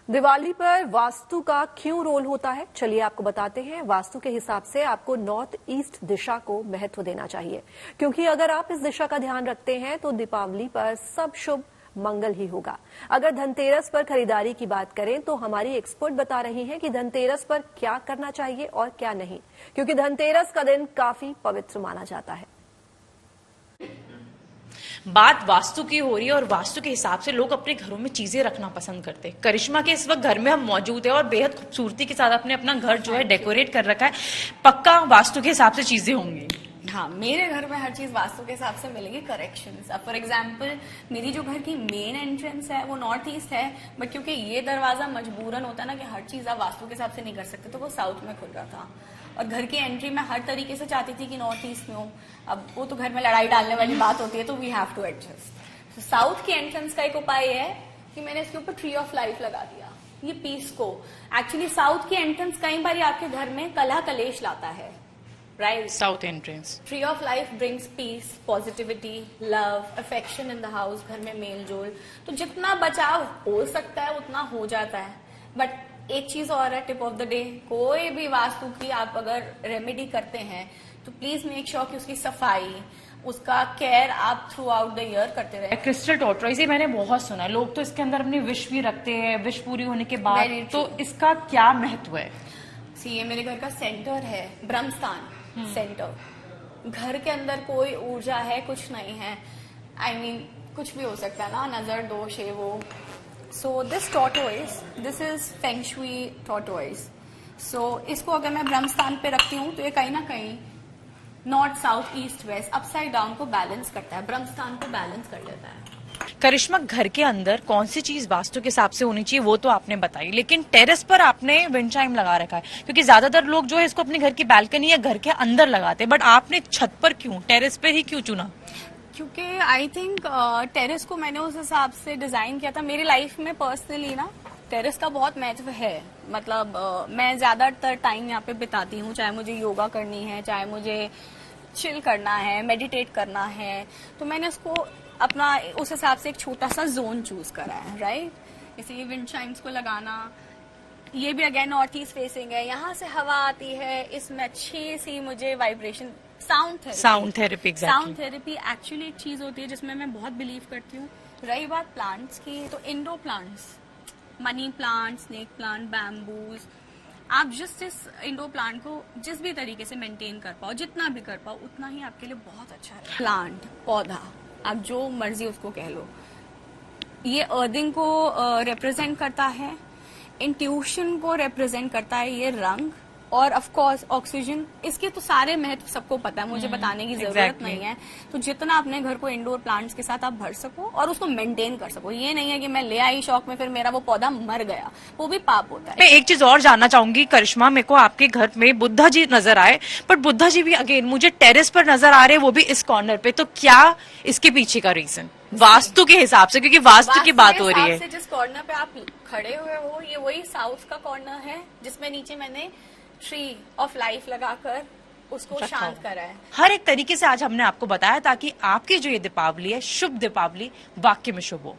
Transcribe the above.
दिवाली पर वास्तु का क्यों रोल होता है, चलिए आपको बताते हैं। वास्तु के हिसाब से आपको नॉर्थ ईस्ट दिशा को महत्व देना चाहिए, क्योंकि अगर आप इस दिशा का ध्यान रखते हैं तो दीपावली पर सब शुभ मंगल ही होगा। अगर धनतेरस पर खरीदारी की बात करें तो हमारी एक्सपर्ट बता रही हैं कि धनतेरस पर क्या करना चाहिए और क्या नहीं, क्योंकि धनतेरस का दिन काफी पवित्र माना जाता है। बात वास्तु की हो रही है और वास्तु के हिसाब से लोग अपने घरों में चीजें रखना पसंद करते हैं। करिश्मा के इस वक्त घर में हम मौजूद है और बेहद खूबसूरती के साथ अपने अपना घर जो है डेकोरेट कर रखा है। पक्का वास्तु के हिसाब से चीजें होंगी। हाँ, मेरे घर में हर चीज वास्तु के हिसाब से मिलेगी। करेक्शंस, अब फॉर एग्जांपल मेरी जो घर की मेन एंट्रेंस है वो नॉर्थ ईस्ट है, बट क्योंकि ये दरवाजा मजबूरन होता है ना कि हर चीज आप वास्तु के हिसाब से नहीं कर सकते, तो वो साउथ में खुल रहा था और घर की एंट्री मैं हर तरीके से चाहती थी कि नॉर्थ ईस्ट में हो। अब वो तो घर में लड़ाई डालने वाली बात होती है, तो we have to adjust. South की एंट्रेंस का एक उपाय है कि मैंने इसके ऊपर ट्री ऑफ लाइफ लगा दिया, ये पीस को। एक्चुअली साउथ की एंट्रेंस कई बार आपके घर में कलह कलेश लाता है, right? South entrance tree of life brings peace, positivity, love, affection in the house, घर में मेल जोल। तो जितना बचाव हो सकता है उतना हो जाता है। बट एक चीज और है, टिप ऑफ द डे, कोई भी वास्तु की आप अगर रेमेडी करते हैं तो प्लीज मेक श्योर कि उसकी सफाई, उसका केयर आप थ्रू आउट द ईयर करते रहे। क्रिस्टल टॉर्टॉइज, ये मैंने बहुत सुना है। लोग तो इसके अंदर अपनी विश भी रखते हैं, विश पूरी होने के बाद। तो इसका क्या महत्व है? सी, ये मेरे घर का सेंटर है, ब्रह्मस्थान सेंटर। घर के अंदर कोई ऊर्जा है, कुछ नहीं है। I mean, कुछ भी हो सकता है ना, नजर दोष है वो। So this tortoise, this is feng shui tortoise. So इसको अगर मैं ब्रह्मस्थान पे रखती हूँ तो ये कहीं ना कहीं north south east west upside down को बैलेंस करता है, ब्रह्मस्थान को बैलेंस कर लेता है। करिश्मा, घर के अंदर कौन सी चीज वास्तु के हिसाब से होनी चाहिए वो तो आपने बताई, लेकिन टेरेस पर आपने विंड चाइम लगा रखा है, क्योंकि ज्यादातर लोग जो है इसको अपने घर की बालकनी या घर के अंदर लगाते हैं, बट आपने छत पर क्यों, टेरेस पर ही क्यों चुना? क्योंकि आई थिंक टेरेस को मैंने उस हिसाब से डिजाइन किया था। मेरी लाइफ में पर्सनली ना टेरेस का बहुत महत्व है। मतलब मैं ज्यादातर टाइम यहाँ पे बिताती हूँ, चाहे मुझे योगा करनी है, चाहे मुझे चिल करना है, मेडिटेट करना है, तो मैंने उसको अपना उस हिसाब से एक छोटा सा जोन चूज करा है, राइट? जैसे ये विंड चाइम्स को लगाना, ये भी अगेन नॉर्थ ईस्ट फेसिंग है, यहाँ से हवा आती है, इसमें अच्छी सी मुझे vibration, sound therapy sound therapy actually एक चीज होती है जिसमें मैं बहुत बिलीव करती हूँ। रही बात प्लांट्स की, तो indoor plants, money plant, snake plant, bamboos, आप जिस इंडोर प्लांट को जिस भी तरीके से मेंटेन कर पाओ, जितना भी कर पाओ, उतना ही आपके लिए बहुत अच्छा है। प्लांट, पौधा, आप जो मर्जी उसको कह लो, ये अर्थिंग को रिप्रेजेंट करता है, इंट्यूशन को रिप्रेजेंट करता है ये रंग, और ऑफ कोर्स ऑक्सीजन। इसके तो सारे महत्व सबको पता है, मुझे बताने की जरूरत नहीं है। तो जितना अपने घर को इंडोर प्लांट्स के साथ आप भर सको और उसको मेंटेन कर सको। ये नहीं है कि मैं ले आई शौक में, फिर मेरा वो पौधा मर गया, वो भी पाप होता है। मैं एक चीज और जानना चाहूंगी करिश्मा, मेरे को आपके घर में बुद्धा जी नजर आए, पर बुद्धा जी भी अगेन मुझे टेरेस पर नजर आ रहे हैं, वो भी इस कॉर्नर पे। तो क्या इसके पीछे का रीजन वास्तु के हिसाब से, क्योंकि वास्तु की बात हो रही है। जिस कॉर्नर पे आप खड़े हुए हो, ये वही साउथ का कॉर्नर है जिसमें नीचे मैंने ट्री ऑफ लाइफ लगाकर उसको शांत करा है। हर एक तरीके से आज हमने आपको बताया ताकि आपकी जो ये दीपावली है, शुभ दीपावली वाकई में शुभ हो।